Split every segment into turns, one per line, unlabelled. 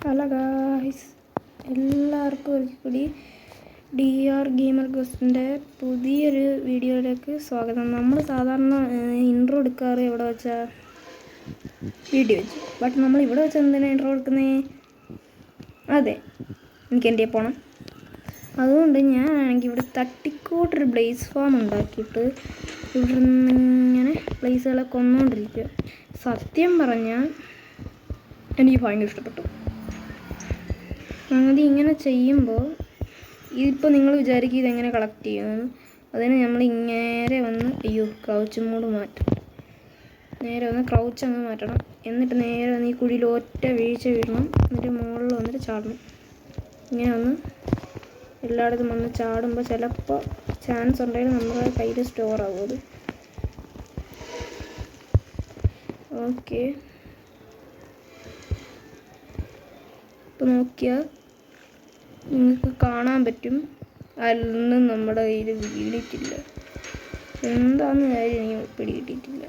Hello guys, എല്ലാവർക്കും ഒരിക്കൽ കൂടി DR ഗെയിമർ ഗോസ്റ്റിൻ്റെ പുതിയൊരു വീഡിയോയിലേക്ക് സ്വാഗതം. നമ്മൾ സാധാരണ ഇൻട്രോ എടുക്കാറ് എവിടെ വെച്ചാൽ വീഡിയോ വെച്ച്, ബട്ട് നമ്മൾ ഇവിടെ വെച്ച് എന്തിനാണ് ഇൻട്രോ എടുക്കുന്നത്? അതെ, എനിക്ക് എൻ്റെ പോകണം. അതുകൊണ്ട് ഞാനാണെങ്കിൽ ഇവിടെ തട്ടിക്കൂട്ടൊരു ബ്ലേസ് ഫാം ഉണ്ടാക്കിയിട്ട് ഇവിടെ നിന്നിങ്ങനെ ബ്ലേസുകളെ കൊന്നുകൊണ്ടിരിക്കുക. സത്യം പറഞ്ഞാൽ എനിക്ക് ഭയങ്കര ഇഷ്ടപ്പെട്ടു. ആദ്യം ഇങ്ങനെ ചെയ്യുമ്പോൾ ഇതിപ്പോൾ നിങ്ങൾ വിചാരിക്കും ഇതെങ്ങനെ കളക്ട് ചെയ്യുമെന്ന്. അതിന് നമ്മൾ ഇങ്ങനെ വന്ന് ക്രൗച്ച് മോഡ് മാറ്റും. നേരെ വന്ന് ക്രൗച്ച് അങ്ങ് മാറ്റണം. എന്നിട്ട് നേരെ വന്ന് ഈ കുഴിയിൽ ഒറ്റ വീഴ്ച വീഴണം. എന്നിട്ട് മുകളിൽ വന്നിട്ട് ചാടണം. ഇങ്ങനെ വന്ന് എല്ലായിടത്തും വന്ന് ചാടുമ്പോൾ ചിലപ്പോൾ ചാൻസ് ഉണ്ടെങ്കിൽ നമ്മുടെ കയ്യിൽ സ്റ്റോർ ആകും അത്. ഓക്കെ, ഇപ്പോൾ നോക്കിയാൽ നിങ്ങൾക്ക് കാണാൻ പറ്റും അതൊന്നും നമ്മുടെ കയ്യിൽ വീണിട്ടില്ല. എന്താണെന്ന് കാര്യം എനിക്ക് പിടികിട്ടിട്ടില്ല.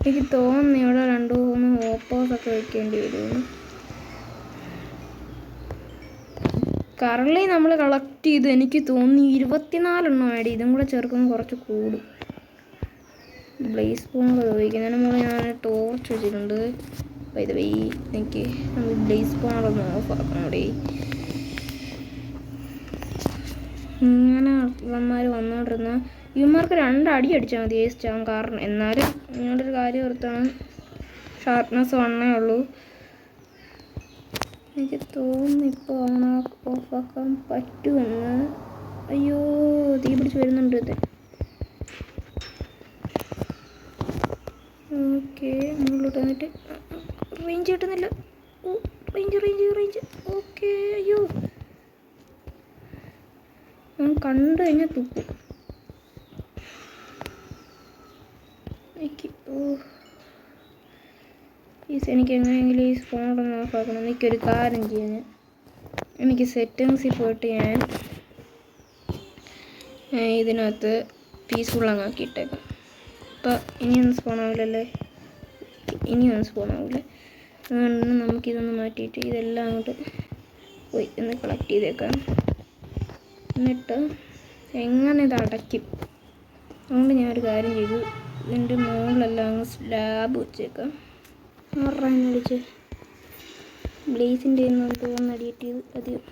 എനിക്ക് തോന്നുന്നു ഇവിടെ 2-3 ഓപ്പോസൊക്കെ വെക്കേണ്ടി വരുമെന്ന്. കറൻലി നമ്മൾ കളക്ട് ചെയ്ത് എനിക്ക് തോന്നി 24 എണ്ണം ആഡ്. ഇതും കൂടെ ചേർക്കുമ്പോൾ കുറച്ച് കൂടും. ബ്ലേസ് സ്പോണർ ഉപയോഗിക്കുന്നതിന് മുകളിൽ ഞാൻ ടോർച്ച് വെച്ചിട്ടുണ്ട്. എനിക്ക് ബ്ലേസ് സ്പോണർ ഒന്ന് ഓഫ് ആക്കണം. ഇവിടെ ഇങ്ങനെ ഇവന്മാർ വന്നുകൊണ്ടിരുന്ന ഇവന്മാർക്ക് 2 അടി അടിച്ചാൽ മതി വേസ്റ്റ് ആവും. കാരണം എന്നാലും നിങ്ങളൊരു കാര്യം ഓർത്താണ്, ഷാർപ്നെസ് 1 ഉള്ളൂ. എനിക്ക് തോന്നുന്നു ഇപ്പോൾ ഓഫാക്കാൻ പറ്റുമെന്ന്. അയ്യോ, തീ പിടിച്ച് വരുന്നുണ്ട് ഇത്. ഓക്കെ, മുകളിലോട്ട് വന്നിട്ട് റേഞ്ച് കിട്ടുന്നില്ല. Range okay. അയ്യോ, ഞാൻ കണ്ടു കഴിഞ്ഞാൽ തുപ്പും. എനിക്ക് എങ്ങനെയെങ്കിലും ഈ സ്പോണൊന്ന് ഓഫാക്കണം. എനിക്കൊരു കാര്യം ചെയ്യാൻ, എനിക്ക് സെറ്റിങ്സിൽ പോയിട്ട് ഞാൻ ഇതിനകത്ത് പീസ്ഫുൾ അങ്ങ് ആക്കിയിട്ടേക്കാം. അപ്പോൾ ഇനിയൊന്നും സ്പോണാവില്ലല്ലേ? ഇനിയൊന്നും സ്പോണാവില്ല. അതുകൊണ്ട് നമുക്കിതൊന്ന് മാറ്റിയിട്ട് ഇതെല്ലാം അങ്ങോട്ട് പോയി ഒന്ന് കളക്ട് ചെയ്തേക്കാം. എന്നിട്ട് എങ്ങനെ ഇത് അടയ്ക്കും? അതുകൊണ്ട് ഞാനൊരു കാര്യം ചെയ്തു, ഇതിൻ്റെ മുകളിലെല്ലാം അങ്ങ് സ്ലാബ് വെച്ചേക്കാം. അടിച്ച് ബ്ലേസിൻ്റെ തോന്നുന്ന അടിയിട്ടത് അധികം.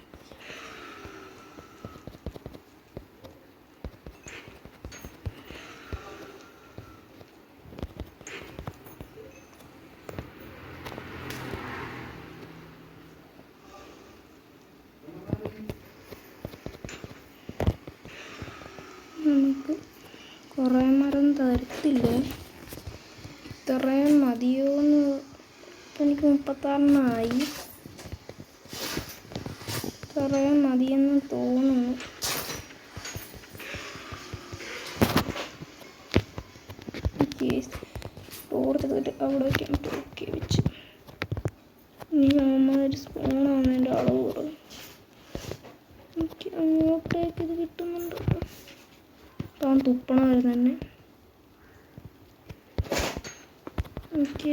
നമുക്ക് കുറേ മരം തരത്തില്ല. ഇത്രയും മതിയോന്ന് എനിക്ക് 36 ഇത്രയും മതിയെന്ന് തോന്നുന്നു. തോർത്തെടുത്തിട്ട് അവിടെ വയ്ക്കാൻ ഓക്കെ വെച്ച്. ഇനി ഒരു സ്പൂണാണ് എൻ്റെ അളവ് കുറവ്. എനിക്ക് അങ്ങോട്ടേക്ക് ഇത് കിട്ടുന്നുണ്ട്. അപ്പം തുപ്പണമായിരുന്നു തന്നെ.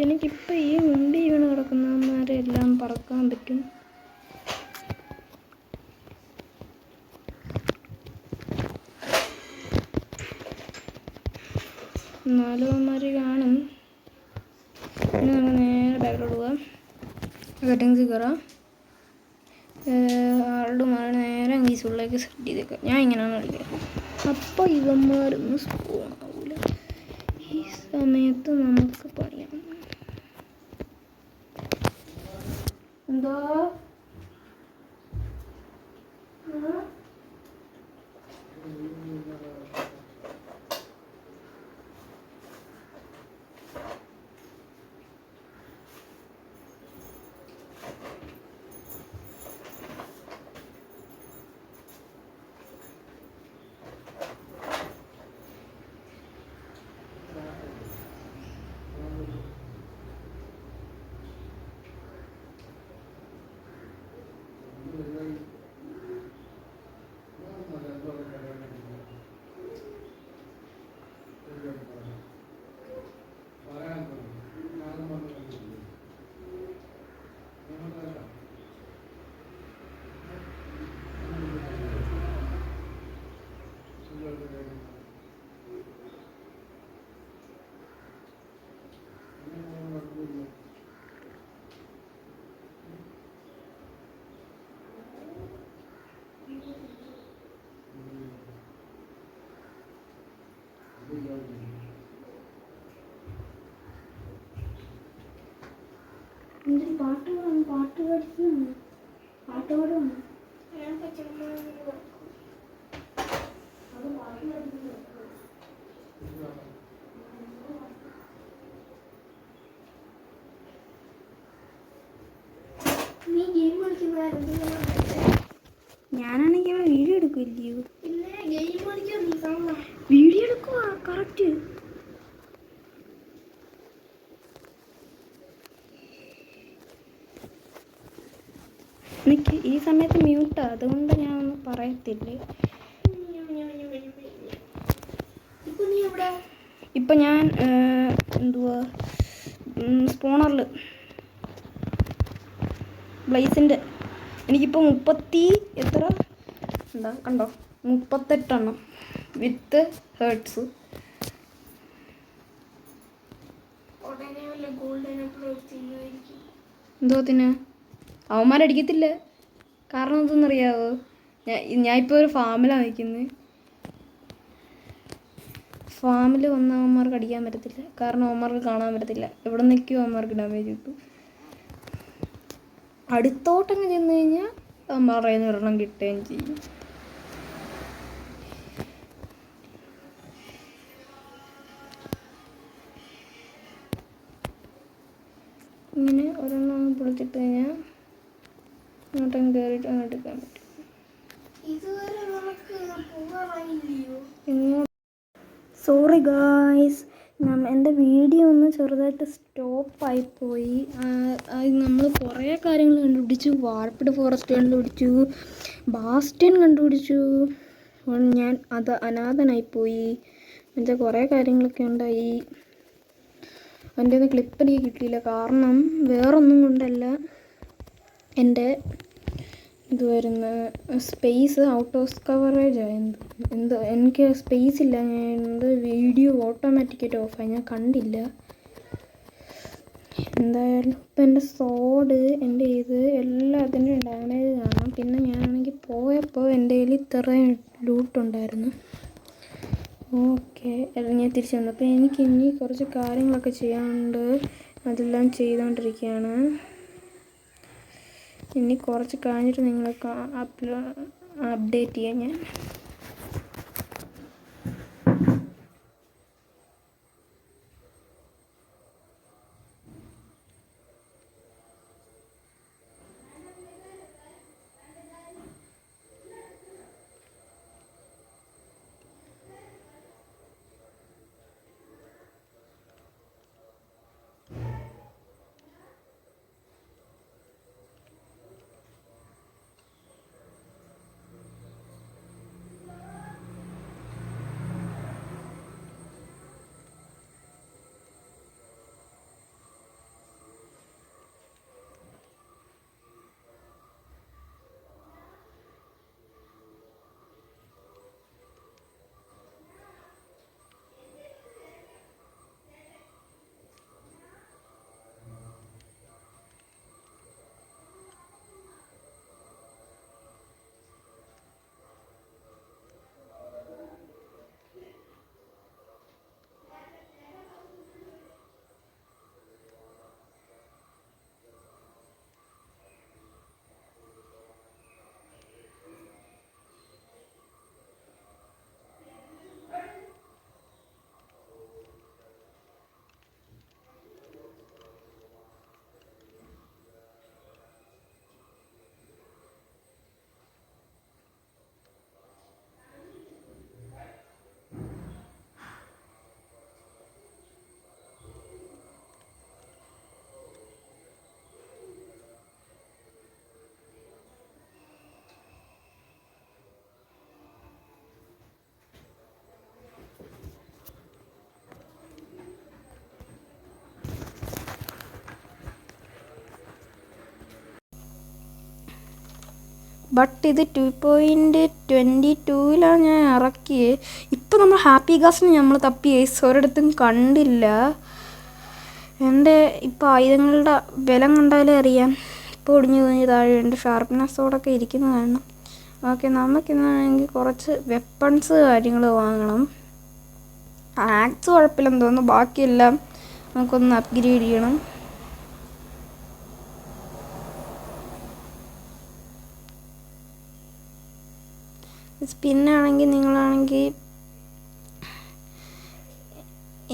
എനിക്കിപ്പോൾ ഈ മുണ്ടി വീണ് കിടക്കുന്നവന്മാരെ എല്ലാം പറക്കാൻ പറ്റും. നാലുവന്മാർ കാണും. ഇനി നമ്മൾ നേരെ ബാക്കിലോട്ട് പോകാം. സെറ്റിങ്സിൽ കയറാം. ആളുടെ മാറി നേരെ ഗീസുള്ളിലേക്ക് സെറ്റ് ചെയ്തേക്കാം. ഞാൻ ഇങ്ങനെയാണ് കളിക്കുക. അപ്പോൾ ഇവന്മാരൊന്നും സ്പോണാവില്ല. ഈ സമയത്ത് നമുക്ക് പണിയാം. എന്താ എന്തൊരു പാട്ട് പഠിക്കുന്നു പാട്ട് പാടുന്നു നീ ഗെയിം കളിക്കുന്ന ഞാനാണെങ്കിൽ വീഡിയോ എടുക്കില്ലയോ വീഡിയോ എടുക്കുക കറക്റ്റ് എനിക്ക് ഈ സമയത്ത് മ്യൂട്ടാ അതുകൊണ്ട് ഞാൻ ഒന്നും പറയത്തില്ലേ ഇപ്പം ഞാൻ എന്തുവാ സ്പോണറിൽ ബ്ലേസിൻ്റെ എനിക്കിപ്പോൾ 30 എത്ര എന്താ കണ്ടോ 38 വിത്ത് ഹേർട്സ് എന്തോത്തിന് അവന്മാരടിക്കത്തില്ല കാരണം എന്തെന്നറിയാവോ ഞാൻ ഇപ്പോൾ ഒരു ഫാമിലാണ് നിൽക്കുന്നത് ഫാമിൽ വന്ന അവന്മാർക്ക് അടിക്കാൻ പറ്റത്തില്ല കാരണം അവന്മാർക്ക് കാണാൻ പറ്റത്തില്ല എവിടെ നിൽക്കുമോ അവന്മാർക്ക് ഡാമേജ് കിട്ടും അടുത്തോട്ടങ്ങ് ചെന്ന് കഴിഞ്ഞാൽ അവന്മാരുടെ ഒരെണ്ണം കിട്ടുകയും ചെയ്യും ഇങ്ങനെ ഒരെണ്ണം പൊളിച്ചിട്ട് കഴിഞ്ഞാൽ അങ്ങോട്ടും കയറിയിട്ട് അങ്ങോട്ട് എടുക്കാൻ പറ്റും സോറി ഗായ്സ് എൻ്റെ വീഡിയോ ഒന്ന് ചെറുതായിട്ട് സ്റ്റോപ്പായിപ്പോയി നമ്മൾ കുറേ കാര്യങ്ങൾ കണ്ടുപിടിച്ചു വാർപ്പിഡ് ഫോറസ്റ്റ് കണ്ടുപിടിച്ചു ബാസ്റ്റ്യൻ കണ്ടുപിടിച്ചു ഞാൻ അത് അനാഥനായിപ്പോയി എന്നുവെച്ചാൽ കുറേ കാര്യങ്ങളൊക്കെ ഉണ്ടായി എൻ്റെ ഒന്ന് ക്ലിപ്പ് എനിക്ക് കിട്ടിയില്ല കാരണം വേറൊന്നും കൊണ്ടല്ല എൻ്റെ ഇത് വരുന്ന സ്പേസ് ഔട്ട് ഓഫ് കവറേജ് ആയത് എന്തോ എനിക്ക് സ്പേസ് ഇല്ല ഞാൻ വീഡിയോ ഓട്ടോമാറ്റിക്കായിട്ട് ഓഫായി ഞാൻ കണ്ടില്ല എന്തായാലും ഇപ്പം എൻ്റെ സോഡ് എൻ്റെ ഇത് എല്ലാത്തിൻ്റെയും ഡാമേജ് കാണാം പിന്നെ ഞാനാണെങ്കിൽ പോയപ്പോൾ എൻ്റെ കയ്യിൽ ഇത്രയും ലൂട്ടുണ്ടായിരുന്നു ഓക്കെ ഞാൻ തിരിച്ചു വന്നു അപ്പോൾ എനിക്ക് ഇനി കുറച്ച് കാര്യങ്ങളൊക്കെ ചെയ്യാനുണ്ട് അതെല്ലാം ചെയ്തുകൊണ്ടിരിക്കുകയാണ് ഇനി കുറച്ച് കഴിഞ്ഞിട്ട് നിങ്ങൾക്ക് അപ്ഡേറ്റ് ചെയ്യാം ഞാൻ ബട്ട് ഇത് 2.22 ഞാൻ ഇറക്കിയത് ഇപ്പോൾ നമ്മൾ ഹാപ്പി ഗാസിന് നമ്മൾ തപ്പി ഒരിടത്തും കണ്ടില്ല എൻ്റെ ഇപ്പോൾ ആയുധങ്ങളുടെ ബലം കണ്ടാലേ അറിയാം ഇപ്പോൾ ഒടിഞ്ഞു കുഞ്ഞ് താഴെയുണ്ട് ഷാർപ്പ്നെസ്സോടൊക്കെ ഇരിക്കുന്നത് കാരണം ഓക്കെ നമുക്കിന്നാണെങ്കിൽ കുറച്ച് വെപ്പൺസ് കാര്യങ്ങൾ വാങ്ങണം ആക്സ് കുഴപ്പമില്ലെന്ന് തോന്നുന്നു ബാക്കിയെല്ലാം നമുക്കൊന്ന് അപ്ഗ്രേഡ് ചെയ്യണം സ്പിന്നാണെങ്കിൽ നിങ്ങളാണെങ്കിൽ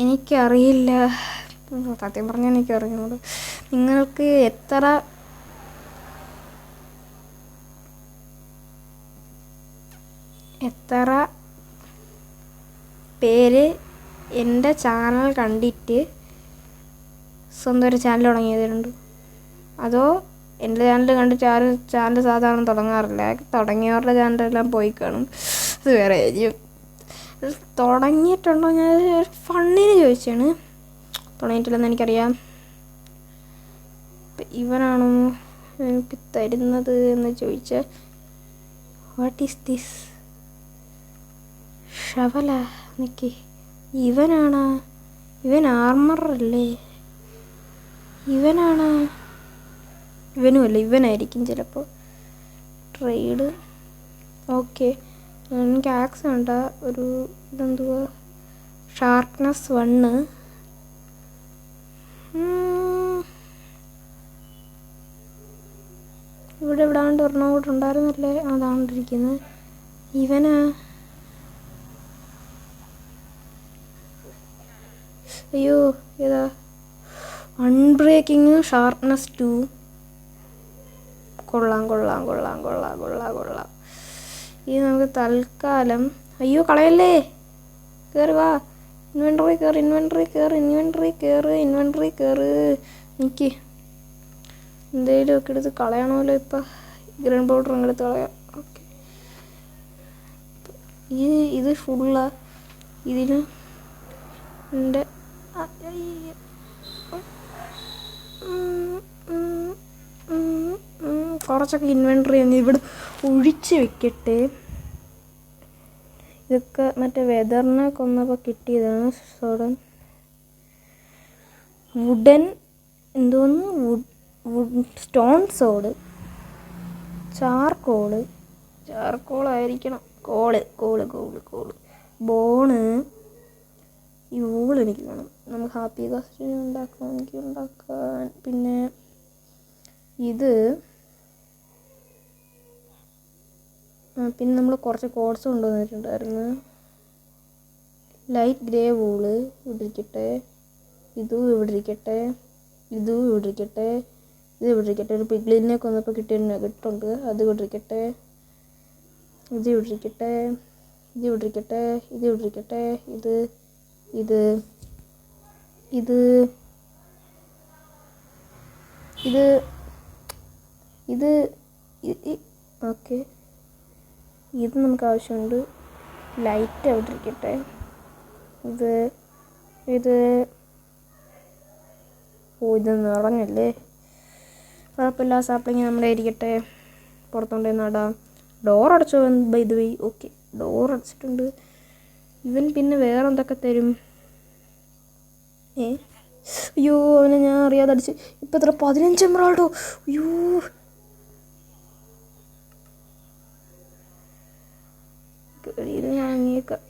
എനിക്കറിയില്ല, സത്യം പറഞ്ഞാൽ എനിക്കറിയുന്നത്. നിങ്ങൾക്ക് എത്ര പേര് എൻ്റെ ചാനൽ കണ്ടിട്ട് സ്വന്തം ഒരു ചാനൽ തുടങ്ങിയവരുണ്ട്? അതോ എൻ്റെ ചാനൽ കണ്ടിട്ട് ആരും ചാനൽ സാധാരണ തുടങ്ങാറില്ല, തുടങ്ങിയവരുടെ ചാനലെല്ലാം പോയി കാണും, അത് വേറെ കാര്യം. തുടങ്ങിയിട്ടുണ്ടോ? ഞാൻ ഫണ്ണിന് ചോദിച്ചാണ്, തുടങ്ങിയിട്ടില്ലെന്ന് എനിക്കറിയാം. ഇവനാണോ എനിക്ക് തരുന്നത് എന്ന് ചോദിച്ചാൽ വാട്ട് ഈസ് ദിസ്? ഷവല നിക്ക്, ഇവനാണ്? ഇവൻ ആർമറല്ലേ? ഇവനാണ്? ഇവനുമല്ല, ഇവനായിരിക്കും ചിലപ്പോൾ. Trade okay. എനിക്ക് ആക്സ് വേണ്ട, ഒരു ഇതെന്തുവാ, ഷാർപ്നെസ് 1. ഇവിടെ എവിടാണ്ട് ഒരെണ്ണം കൂടെ ഉണ്ടായിരുന്നല്ലേ, അതാണ്ടിരിക്കുന്നത്. ഇവനാ? അയ്യോ ഏതാ? അൺബ്രേക്കിങ് ഷാർപ്നെസ് 2. കൊള്ളാം. ഇത് നമുക്ക് തൽക്കാലം, അയ്യോ കളയല്ലേ, കയറി വാ, ഇൻവെൻട്രി കയറ്. എനിക്ക് എന്തേലുമൊക്കെ എടുത്ത് കളയണമല്ലോ. ഇപ്പം ഗ്രീൻ പൗഡർ അങ്ങെടുത്ത് കളയാം. ഓക്കെ, ഇത് ഫുള്ളാ. ഇതിന് എൻ്റെ കുറച്ചൊക്കെ ഇൻവെൻട്രി ഇവിടെ ഒഴിച്ച് വെക്കട്ടെ. ഇതൊക്കെ മറ്റേ വെതറിനെ കൊന്നപ്പോൾ കിട്ടിയതാണ്. സോഡൻ വുഡൻ എന്തോന്ന്, സ്റ്റോൺ സോഡ്, ചാർക്കോളായിരിക്കണം. Coal bone. ഈ വൂൾ എനിക്ക് വേണം, നമുക്ക് ഹാപ്പി കാസ്റ്റിന് ഉണ്ടാക്കാൻ. പിന്നെ പിന്നെ നമ്മൾ കുറച്ച് കോഡ്സ് കൊണ്ടുവന്നിട്ടുണ്ടായിരുന്നു. ലൈറ്റ് ഗ്രേ വൂള് ഇവിടെ ഇരിക്കട്ടെ, ഇതും ഇവിടെ ഇരിക്കട്ടെ. ഇത് ഇവിടെ ഇരിക്കട്ടെ. ഒരു പിഗ്ലിനെ കൊന്നപ്പോൾ കിട്ടിയ നെഗറ്റുണ്ട്, അത് ഇവിടെ ഇരിക്കട്ടെ. ഇത് ഇവിടെ ഇരിക്കട്ടെ. ഇത് ഓക്കെ. ഇത് നമുക്ക് ആവശ്യമുണ്ട്. ലൈറ്റ് അവിടെ ഇരിക്കട്ടെ. ഇത് നിറഞ്ഞല്ലേ, കുഴപ്പമില്ല. സാപ്ലിങ് നമ്മുടെ ഇരിക്കട്ടെ, പുറത്തോണ്ടേ നടാം. ഡോർ അടച്ചോ by the way? Okay, door അടച്ചിട്ടുണ്ട്. ഇവൻ പിന്നെ വേറെ എന്തൊക്കെ തരും? അയ്യോ, അവനെ ഞാൻ അറിയാതെ അടിച്ച്. ഇപ്പം എത്ര? 15 എമറാൾഡോ. അയ്യോ, ഇത് ഞാൻ അങ്ങേക്കാം.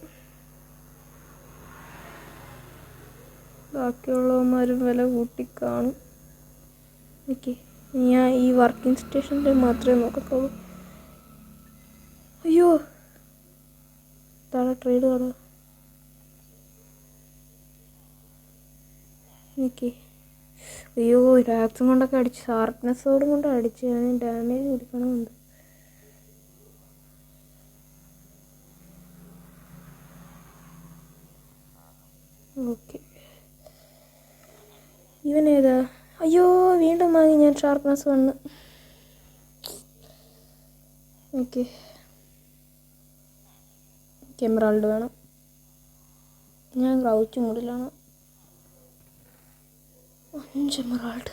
ബാക്കിയുള്ളവന്മാരും വില കൂട്ടിക്കാണും. ഓക്കെ, ഞാൻ ഈ വർക്കിംഗ് സ്റ്റേഷനിൽ മാത്രമേ നോക്കത്തുള്ളൂ. അയ്യോ, താഴെ ട്രേഡ് കാണാം. ഓക്കെ, അയ്യോ രാക്സും കൊണ്ടൊക്കെ അടിച്ച്, ഷാർപ്നെസ്സോടും കൊണ്ട് അടിച്ച് ഞാൻ ഡാമേജ് കൊടുക്കണമെന്നുണ്ട്. ഓക്കെ, ഇവനേതാ? അയ്യോ, വീണ്ടും വാങ്ങി ഞാൻ ഷാർപ്നെസ് 1. ഓക്കെ, എമറാൾഡ് വേണം. ഞാൻ ക്രൗച്ച് മൂഡിലാണ്. 5 എമറാൾഡ്.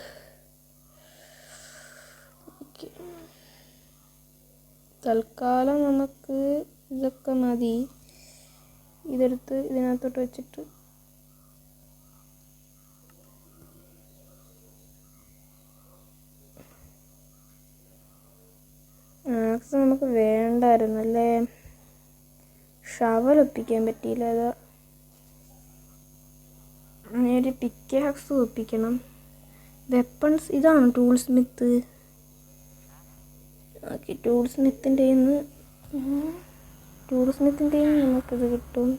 ഓക്കെ, തൽക്കാലം നമുക്ക് ഇതൊക്കെ മതി. ഇതെടുത്ത് ഇതിനകത്തോട്ട് വെച്ചിട്ട് ആക്സ് നമുക്ക് വേണ്ടായിരുന്നല്ലേ. ഷവൽ ഒപ്പിക്കാൻ പറ്റിയില്ല. അതാ ഒരു പിക്കാക്സ് ഒപ്പിക്കണം. വെപ്പൺസ് ഇതാണ് ടൂൾ സ്മിത്ത്. ഓക്കെ, ടൂൾ സ്മിത്തിൻ്റെ ടൂറിസ്മത്തിൻ്റെയും നമുക്കിത് കിട്ടും.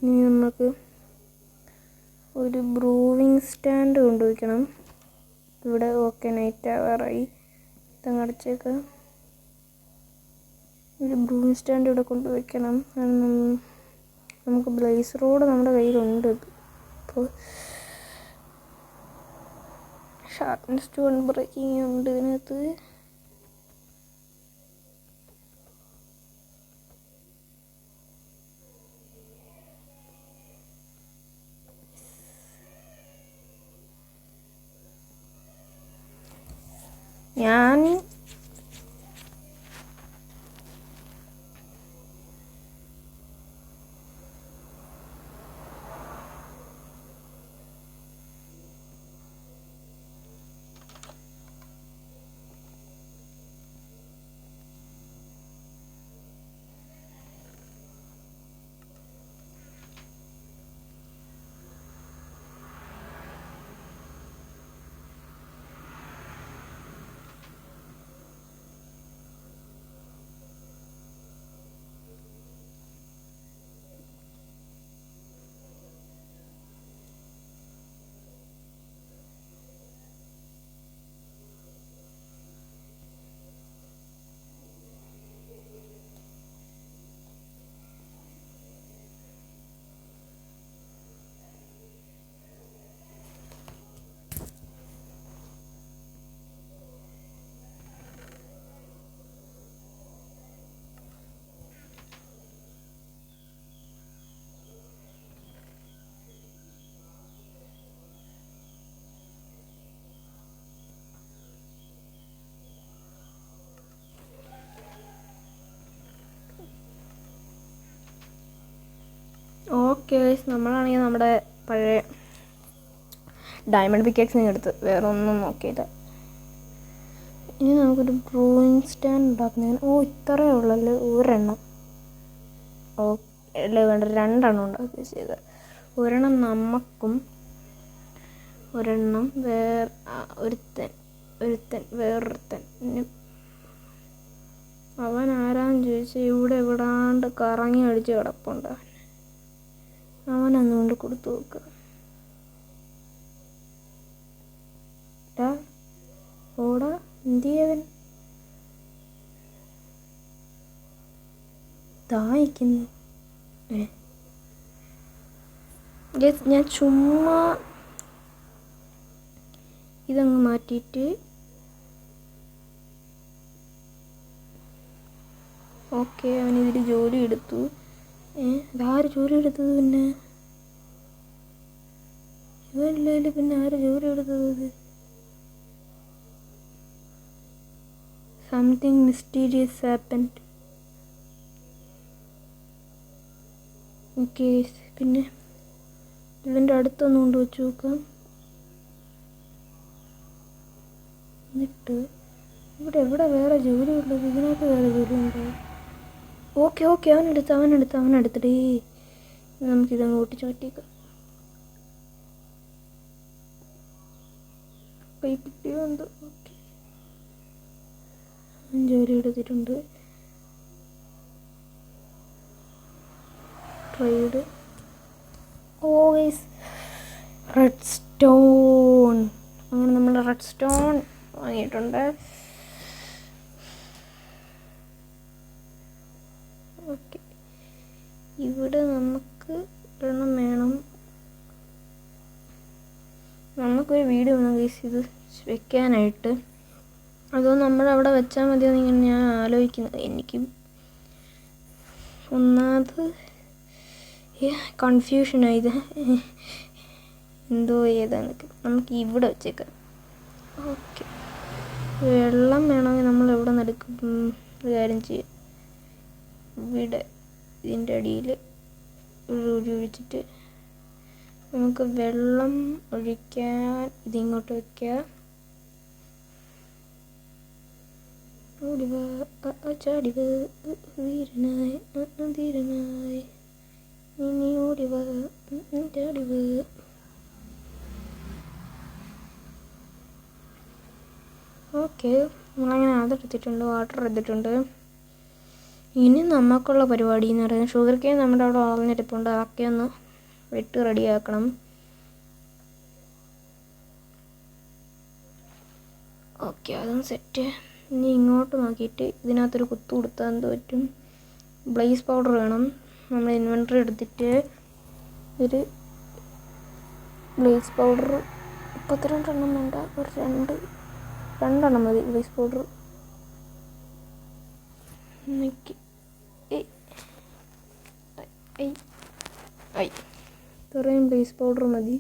ഇനി നമുക്ക് ഒരു ബ്രൂവിങ് സ്റ്റാൻഡ് കൊണ്ടുവയ്ക്കണം. ഇവിടെ ഓക്കെ നൈറ്റ് ആവാറായി. തങ്ങടച്ചേക്ക് ഒരു ബ്രൂവിങ് സ്റ്റാൻഡ് ഇവിടെ കൊണ്ടുവയ്ക്കണം. നമുക്ക് ബ്ലേസ് റോഡ് നമ്മുടെ കയ്യിലുണ്ട്. ഇപ്പോൾ ഷാർപ്പ്നെസ് സ്റ്റോൺ ബ്രേക്കിംഗ് ഉണ്ട് ഇതിനകത്ത്. ഞാൻ ഓക്കെ നമ്മളാണെങ്കിൽ നമ്മുടെ പഴയ ഡയമണ്ട് പിക്കേക്സിന് എടുത്ത് വേറെ ഒന്നും നോക്കിയില്ല. ഇനി നമുക്കൊരു ബ്രൂയിങ് സ്റ്റാൻഡ് ഉണ്ടാക്കുന്നതിന് ഇത്രയേ ഉള്ളല്ലോ ഒരെണ്ണം. അല്ലേ വേണ്ട, 2 എണ്ണം ഉണ്ടാക്കി ചെയ്ത്. ഒരെണ്ണം നമുക്കും ഒരെണ്ണം ഒരുത്തൻ വേറൊരുത്തൻ. അവൻ ആരാന്ന് ചോദിച്ചാൽ ഇവിടെ എവിടാണ്ട് കറങ്ങി അടിച്ച് കിടപ്പുണ്ട്. അവനൊന്നുകൊണ്ട് കൊടുത്തു നോക്കുക. ഓടാ എന്തിയവൻ ദാഹിക്കുന്നു. ഞാൻ ചുമ്മാ ഇതങ്ങ് മാറ്റിയിട്ട് ഓക്കെ അവനിതിൽ ജോലി എടുത്തു. ഇതാര് ജോലി എടുത്തത്? പിന്നെ ഇവനില്ല, പിന്നെ ആര് ജോലി എടുത്തത്? Something mysterious happened. ഓക്കെ, പിന്നെ ഇവൻ്റെ അടുത്തൊന്ന് കൊണ്ട് വെച്ച് നോക്കാം. എന്നിട്ട് ഇവിടെ വേറെ ജോലി ഉള്ളത്? ഇതിനകത്ത് വേറെ ജോലി ഉണ്ടോ? ഓക്കെ അവനെടുത്തിട്ടേ നമുക്കിതങ്ങ് ഓട്ടിച്ച് മാറ്റിയേക്കാം. കൈ കിട്ടിയുണ്ട്. ഓക്കെ, അവൻ ജോലി എടുത്തിട്ടുണ്ട്. Trade red stone. അങ്ങനെ നമ്മൾ റെഡ് സ്റ്റോൺ വാങ്ങിയിട്ടുണ്ട്. ഓക്കെ, ഇവിടെ നമുക്ക് ഒരെണ്ണം വേണം. നമുക്കൊരു വീട് വേണം ഗൈസ് ഇത് വെക്കാനായിട്ട്. അതോ നമ്മളവിടെ വെച്ചാൽ മതിയോ എന്നിങ്ങനെ ഞാൻ ആലോചിക്കുന്നത്. എനിക്ക് ഒന്നാമത് കൺഫ്യൂഷനായത് എന്തോ ഏതാന്നൊക്കെ. നമുക്ക് ഇവിടെ വെച്ചേക്കാം. ഓക്കെ, വെള്ളം വേണമെങ്കിൽ നമ്മൾ എവിടെ നിന്ന് എടുക്കും? ഒരു കാര്യം ചെയ്യാം, ഇവിടെ ഇതിൻ്റെ അടിയിൽ ഒഴിച്ചിട്ട് നമുക്ക് വെള്ളം ഒഴിക്കാൻ ഇതിങ്ങോട്ട് വയ്ക്കാം. ചാടിവ ധീരനായി ധീരനായി ഇനി ഓടിവ ചാടിവ. എടുത്തിട്ടുണ്ട്, വാട്ടർ എടുത്തിട്ടുണ്ട്. ഇനി നമുക്കുള്ള പരിപാടി എന്ന് പറയുന്നത് ഷുഗർ കെയിൻ നമ്മുടെ അവിടെ വളർന്നിരിപ്പുണ്ട്. അതൊക്കെ ഒന്ന് വെട്ടി റെഡിയാക്കണം. ഓക്കെ, അതും സെറ്റ്. ഇനി ഇങ്ങോട്ട് നോക്കിയിട്ട് ഇതിനകത്തൊരു കുത്തു കൊടുത്താൽ എന്ത് പറ്റും? ബ്ലേസ് പൗഡർ വേണം. നമ്മൾ ഇൻവെൻറ്ററി എടുത്തിട്ട് ഒരു ബ്ലേസ് പൗഡർ 32 എണ്ണം വേണ്ട, ഒരു രണ്ടെണ്ണം മതി ബ്ലേസ് പൗഡർ. ഇത്രയും ബ്ലേസ് പൗഡർ മതി.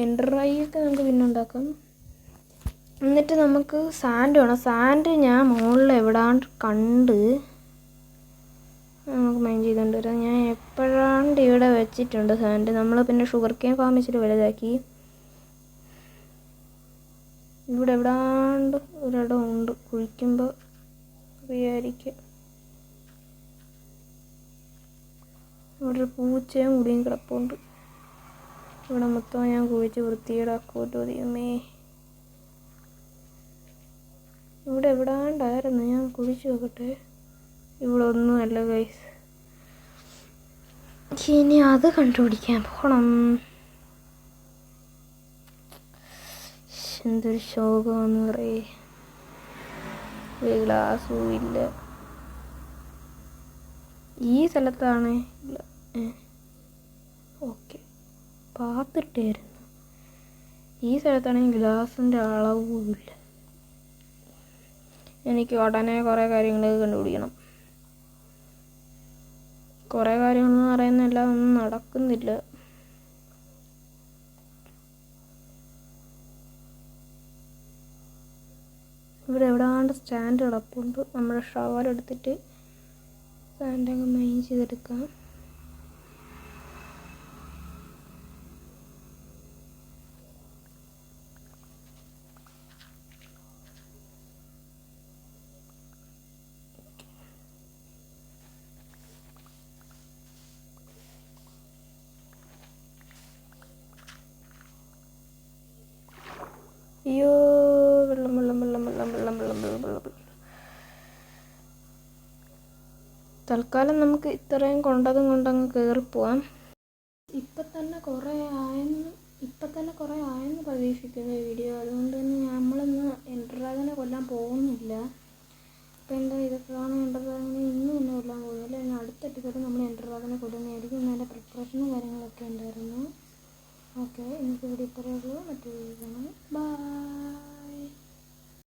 എൻഡ്രൈയൊക്കെ നമുക്ക് പിന്നെ ഉണ്ടാക്കാം. എന്നിട്ട് നമുക്ക് സാൻഡ് വേണം. സാൻഡ് ഞാൻ മുകളിൽ എവിടാണ്ട് കണ്ട് നമുക്ക് മൈൻഡ് ചെയ്തുകൊണ്ട് വരാം. ഞാൻ എപ്പോഴാണ്ട് ഇവിടെ വെച്ചിട്ടുണ്ട് സാൻഡ്. നമ്മൾ പിന്നെ ഷുഗർ കെയിൻ ഫാം വെച്ചിട്ട് വലുതാക്കി. ഇവിടെ എവിടാണ്ട് ഒരിടം ഉണ്ട്, കുഴിക്കുമ്പോൾ അറിയായിരിക്കും. ഇവിടെ ഒരു പൂച്ചയും കൂടിയും കിടപ്പുണ്ട്. ഇവിടെ മൊത്തം ഞാൻ കുഴിച്ച് വൃത്തിയേടാക്കുമല്ലോ ദൈവമേ. ഇവിടെ എവിടാണ്ടായിരുന്നു, ഞാൻ കുഴിച്ച് നോക്കട്ടെ. ഇവിടെ ഒന്നുമല്ല ഗൈസ്. ഇനി അത് കണ്ടുപിടിക്കാൻ പോകണം. എന്തൊരു ശോകമെന്ന് പറയേ. ഗ്ലാസ്സും ഇല്ല. ഈ സ്ഥലത്താണ്. ഓക്കെ, പാത്തിട്ടായിരുന്നു. ഈ സ്ഥലത്താണെങ്കിൽ ഗ്ലാസിൻ്റെ അളവും ഇല്ല. എനിക്ക് ഉടനെ കുറേ കാര്യങ്ങൾ കണ്ടുപിടിക്കണം. കുറേ കാര്യങ്ങളെന്ന് പറയുന്നതെല്ലാം ഒന്നും നടക്കുന്നില്ല. ഇവിടെ എവിടാണ്ട് സ്റ്റാൻഡ് കിടപ്പുണ്ട്. നമ്മുടെ ഷവർ എടുത്തിട്ട് സ്റ്റാൻഡൊക്കെ മൈൻ ചെയ്തെടുക്കാം. അയ്യോ, വെള്ളം വെള്ളം വെള്ളം വെള്ളം വെള്ളം വെള്ളം വെള്ളം വെള്ളം. തൽക്കാലം നമുക്ക് ഇത്രയും കൊണ്ടങ്ങ് കയറിപ്പോവാം. ഇപ്പം തന്നെ കുറേ ആയെന്ന് പ്രതീക്ഷിക്കുന്ന വീഡിയോ. അതുകൊണ്ട് തന്നെ നമ്മളിന്ന് എൻഡർ ഡ്രാഗനെ കൊല്ലാൻ പോകുന്നില്ല. ഇപ്പം എന്താ ഇതൊക്കെയാണ് എൻഡർ ഡ്രാഗനെ ഇന്ന് തന്നെ കൊല്ലാൻ